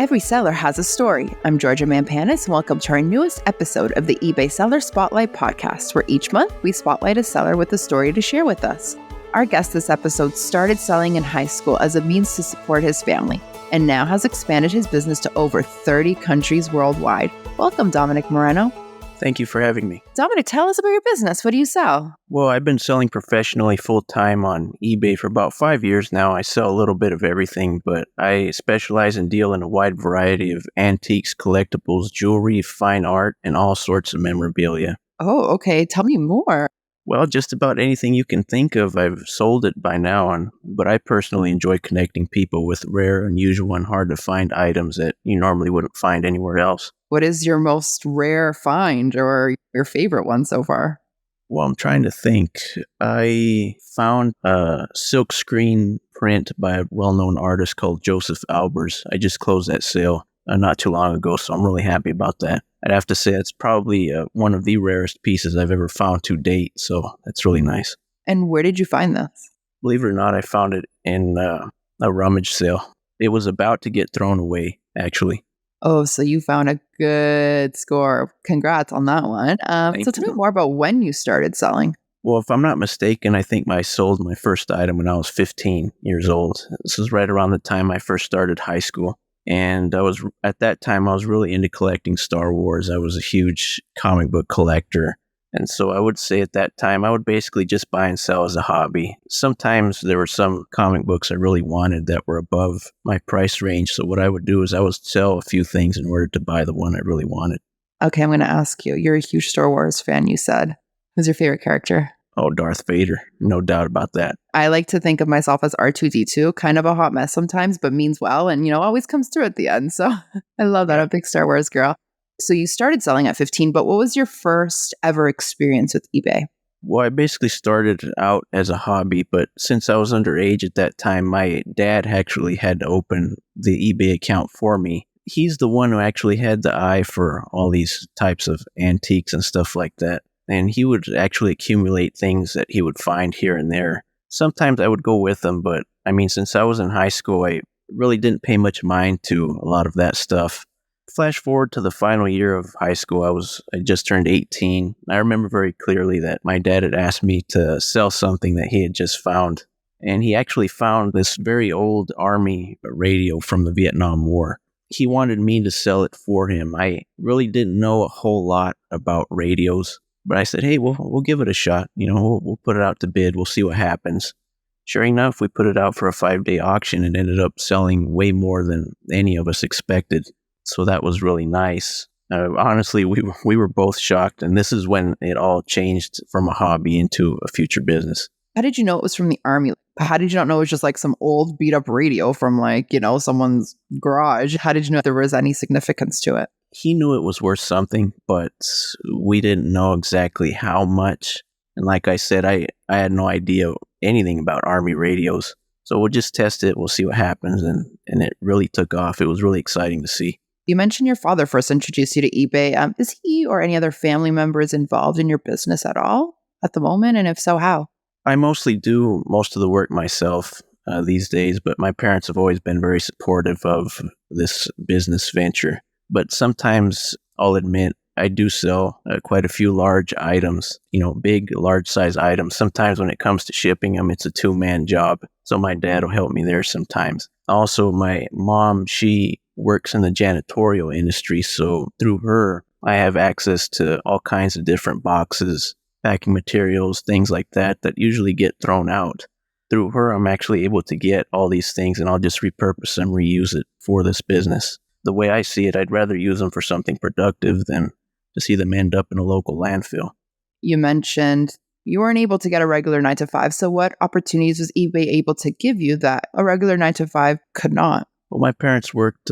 Every seller has a story. I'm Georgia Mampanis, and welcome to our newest episode of the eBay Seller Spotlight podcast, where each month we spotlight a seller with a story to share with us. Our guest this episode started selling in high school as a means to support his family, and now has expanded his business to over 30 countries worldwide. Welcome, Dominic Moreno. Thank you for having me. Dominic, tell us about your business. What do you sell? Well, I've been selling professionally full-time on eBay for about 5 years now. I sell a little bit of everything, but I specialize and deal in a wide variety of antiques, collectibles, jewelry, fine art, and all sorts of memorabilia. Oh, okay. Tell me more. Well, just about anything you can think of, I've sold it by now, but I personally enjoy connecting people with rare, unusual, and hard-to-find items that you normally wouldn't find anywhere else. What is your most rare find or your favorite one so far? Well, I'm trying to think. I found a silk screen print by a well-known artist called Joseph Albers. I just closed that sale not too long ago, so I'm really happy about that. I'd have to say it's probably one of the rarest pieces I've ever found to date, so that's really nice. And where did you find this? Believe it or not, I found it in a rummage sale. It was about to get thrown away, actually. Oh, so you found a good score. Congrats on that one. So tell me more about when you started selling. Well, if I'm not mistaken, I think I sold my first item when I was 15 years old. This was right around the time I first started high school. And at that time, I was really into collecting Star Wars. I was a huge comic book collector. And so I would say at that time, I would basically just buy and sell as a hobby. Sometimes there were some comic books I really wanted that were above my price range. So what I would do is I would sell a few things in order to buy the one I really wanted. Okay, I'm going to ask you. You're a huge Star Wars fan, you said. Who's your favorite character? Oh, Darth Vader. No doubt about that. I like to think of myself as R2-D2, kind of a hot mess sometimes, but means well and, always comes through at the end. So I love that. I'm a big Star Wars girl. So you started selling at 15, but what was your first ever experience with eBay? Well, I basically started out as a hobby, but since I was underage at that time, my dad actually had to open the eBay account for me. He's the one who actually had the eye for all these types of antiques and stuff like that. And he would actually accumulate things that he would find here and there. Sometimes I would go with him, but since I was in high school, I really didn't pay much mind to a lot of that stuff. Flash forward to the final year of high school, I just turned 18. I remember very clearly that my dad had asked me to sell something that he had just found. And he actually found this very old Army radio from the Vietnam War. He wanted me to sell it for him. I really didn't know a whole lot about radios, but I said, hey, we'll give it a shot. We'll put it out to bid. We'll see what happens. Sure enough, we put it out for a 5-day auction and ended up selling way more than any of us expected. So that was really nice. Honestly, we were both shocked, and this is when it all changed from a hobby into a future business. How did you know it was from the Army? How did you not know it was just like some old beat up radio from someone's garage? How did you know there was any significance to it? He knew it was worth something, but we didn't know exactly how much. And like I said, I had no idea anything about Army radios. So we'll just test it. We'll see what happens. And it really took off. It was really exciting to see. You mentioned your father first introduced you to eBay. Is he or any other family members involved in your business at all at the moment? And if so, how? I mostly do most of the work myself these days, but my parents have always been very supportive of this business venture. But sometimes I'll admit I do sell quite a few large items, big, large size items. Sometimes when it comes to shipping them, it's a 2-man job. So my dad will help me there sometimes. Also, my mom, she works in the janitorial industry. So through her, I have access to all kinds of different boxes, packing materials, things like that usually get thrown out. Through her, I'm actually able to get all these things and I'll just repurpose them, reuse it for this business. The way I see it, I'd rather use them for something productive than to see them end up in a local landfill. You mentioned you weren't able to get a regular 9-to-5. So what opportunities was eBay able to give you that a regular 9-to-5 could not? Well, my parents worked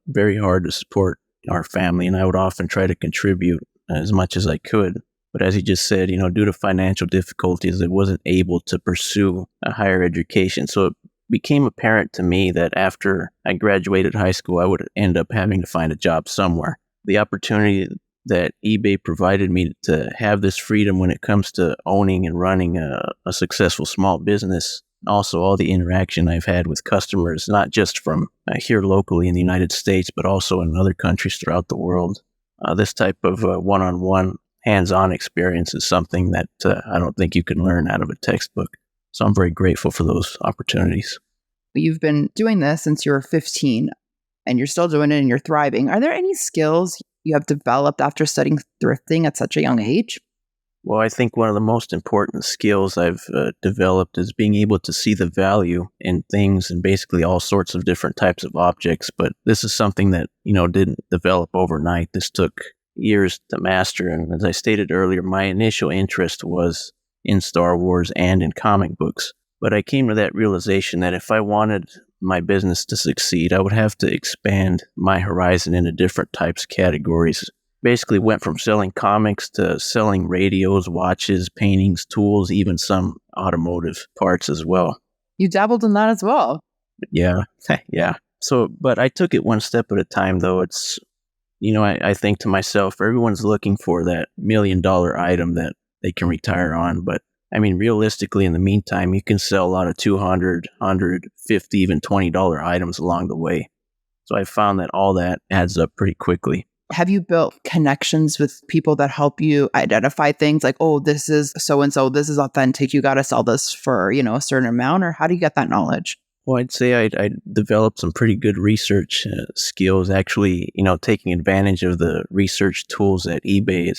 very hard to support our family, and I would often try to contribute as much as I could. But as you just said, due to financial difficulties, I wasn't able to pursue a higher education. So it became apparent to me that after I graduated high school, I would end up having to find a job somewhere. The opportunity that eBay provided me to have this freedom when it comes to owning and running a successful small business Also, all the interaction I've had with customers, not just from here locally in the United States, but also in other countries throughout the world. This type of one-on-one, hands-on experience is something that I don't think you can learn out of a textbook. So I'm very grateful for those opportunities. You've been doing this since you were 15, and you're still doing it and you're thriving. Are there any skills you have developed after studying thrifting at such a young age? Well, I think one of the most important skills I've developed is being able to see the value in things and basically all sorts of different types of objects. But this is something that, didn't develop overnight. This took years to master. And as I stated earlier, my initial interest was in Star Wars and in comic books. But I came to that realization that if I wanted my business to succeed, I would have to expand my horizon into different types of categories. Basically went from selling comics to selling radios, watches, paintings, tools, even some automotive parts as well. You dabbled in that as well. Yeah. Yeah. So, but I took it one step at a time, though. It's, I think to myself, everyone's looking for that $1 million item that they can retire on. But I mean, realistically, in the meantime, you can sell a lot of $200, $150, even $20 items along the way. So I found that all that adds up pretty quickly. Have you built connections with people that help you identify things like, oh, this is so-and-so, this is authentic, you got to sell this for, a certain amount? Or how do you get that knowledge? Well, I'd say I developed some pretty good research skills. Actually, taking advantage of the research tools that eBay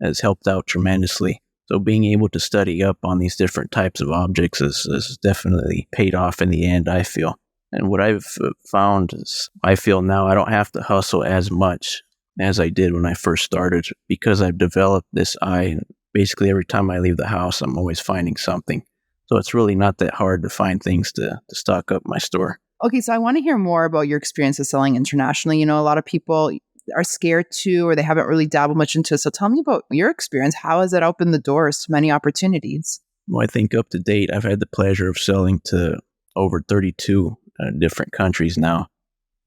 has helped out tremendously. So being able to study up on these different types of objects has definitely paid off in the end, I feel. And what I've found is I feel now I don't have to hustle as much as I did when I first started because I've developed this eye. And basically, every time I leave the house, I'm always finding something. So it's really not that hard to find things to stock up my store. Okay, so I want to hear more about your experience of selling internationally. A lot of people are scared to, or they haven't really dabbled much into it. So tell me about your experience. How has it opened the doors to many opportunities? Well, I think up to date, I've had the pleasure of selling to over 32 different countries now.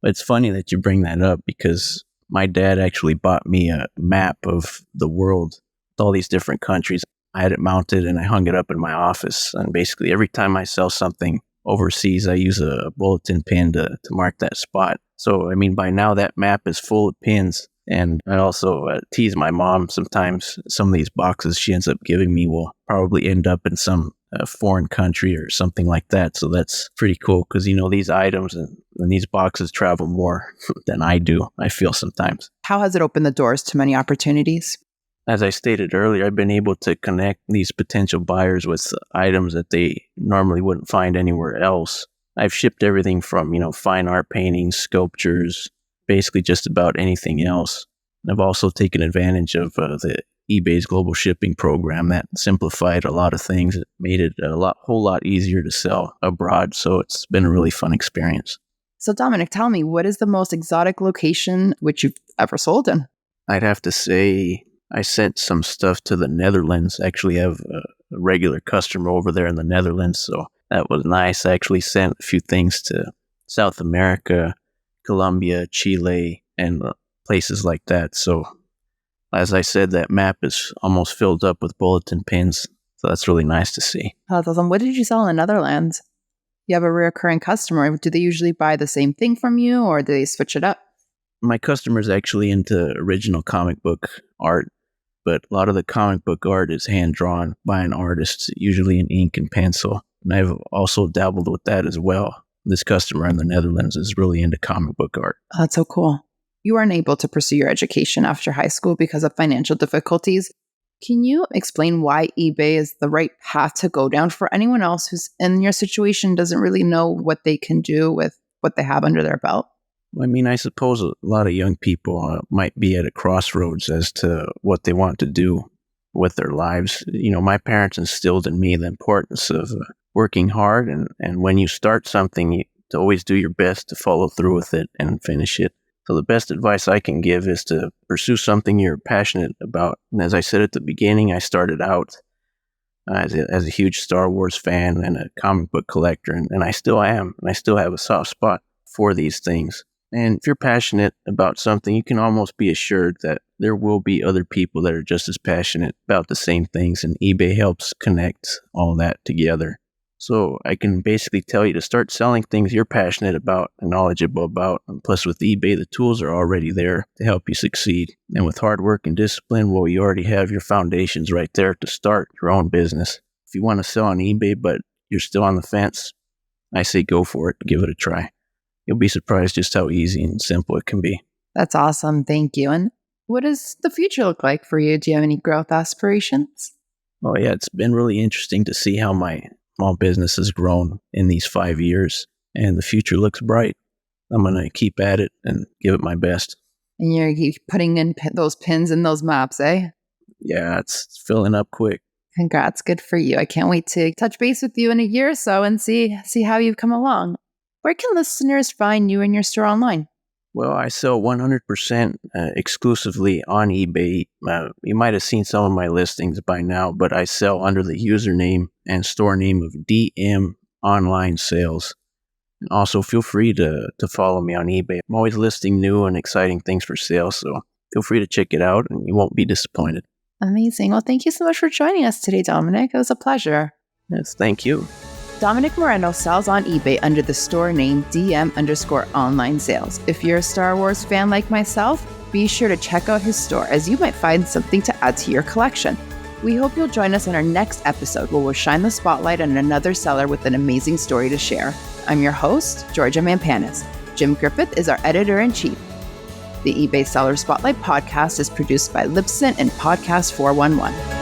But it's funny that you bring that up because my dad actually bought me a map of the world with all these different countries. I had it mounted and I hung it up in my office. And basically every time I sell something overseas, I use a bulletin pin to mark that spot. So, I mean, by now that map is full of pins. And I also tease my mom sometimes. Some of these boxes she ends up giving me will probably end up in some foreign country or something like that. So that's pretty cool because, these items and these boxes travel more than I do, I feel sometimes. How has it opened the doors to many opportunities? As I stated earlier, I've been able to connect these potential buyers with items that they normally wouldn't find anywhere else. I've shipped everything from, fine art paintings, sculptures, basically just about anything else. And I've also taken advantage of the eBay's global shipping program that simplified a lot of things. It made it whole lot easier to sell abroad. So it's been a really fun experience. So Dominic, tell me, what is the most exotic location which you've ever sold in? I'd have to say I sent some stuff to the Netherlands. I actually have a regular customer over there in the Netherlands. So that was nice. I actually sent a few things to South America, Colombia, Chile, and places like that. So as I said, that map is almost filled up with bulletin pins. So that's really nice to see. Oh, that's awesome. What did you sell in the Netherlands? You have a recurring customer. Do they usually buy the same thing from you or do they switch it up? My customer's actually into original comic book art, but a lot of the comic book art is hand-drawn by an artist, usually in ink and pencil. And I've also dabbled with that as well. This customer in the Netherlands is really into comic book art. Oh, that's so cool. You weren't able to pursue your education after high school because of financial difficulties. Can you explain why eBay is the right path to go down for anyone else who's in your situation, doesn't really know what they can do with what they have under their belt? I mean, I suppose a lot of young people might be at a crossroads as to what they want to do with their lives. My parents instilled in me the importance of working hard. And when you start something, to always do your best to follow through with it and finish it. So the best advice I can give is to pursue something you're passionate about. And as I said at the beginning, I started out as a huge Star Wars fan and a comic book collector, and I still am. And I still have a soft spot for these things. And if you're passionate about something, you can almost be assured that there will be other people that are just as passionate about the same things. And eBay helps connect all that together. So I can basically tell you to start selling things you're passionate about and knowledgeable about. And plus, with eBay, the tools are already there to help you succeed. And with hard work and discipline, well, you already have your foundations right there to start your own business. If you want to sell on eBay, but you're still on the fence, I say go for it. Give it a try. You'll be surprised just how easy and simple it can be. That's awesome. Thank you. And what does the future look like for you? Do you have any growth aspirations? Oh, yeah, it's been really interesting to see how my small business has grown in these 5 years, and the future looks bright. I'm going to keep at it and give it my best. And you're putting in those pins in those maps, eh? Yeah, it's filling up quick. Congrats. Good for you. I can't wait to touch base with you in a year or so and see how you've come along. Where can listeners find you and your store online? Well, I sell 100% exclusively on eBay. You might have seen some of my listings by now, but I sell under the username and store name of DM Online Sales. And also, feel free to follow me on eBay. I'm always listing new and exciting things for sale, so feel free to check it out, and you won't be disappointed. Amazing. Well, thank you so much for joining us today, Dominic. It was a pleasure. Yes, thank you. Dominic Moreno sells on eBay under the store name DM_online sales. If you're a Star Wars fan like myself, be sure to check out his store as you might find something to add to your collection. We hope you'll join us on our next episode where we'll shine the spotlight on another seller with an amazing story to share. I'm your host, Georgia Mampanis. Jim Griffith is our editor-in-chief. The eBay Seller Spotlight podcast is produced by Libsyn and Podcast 411.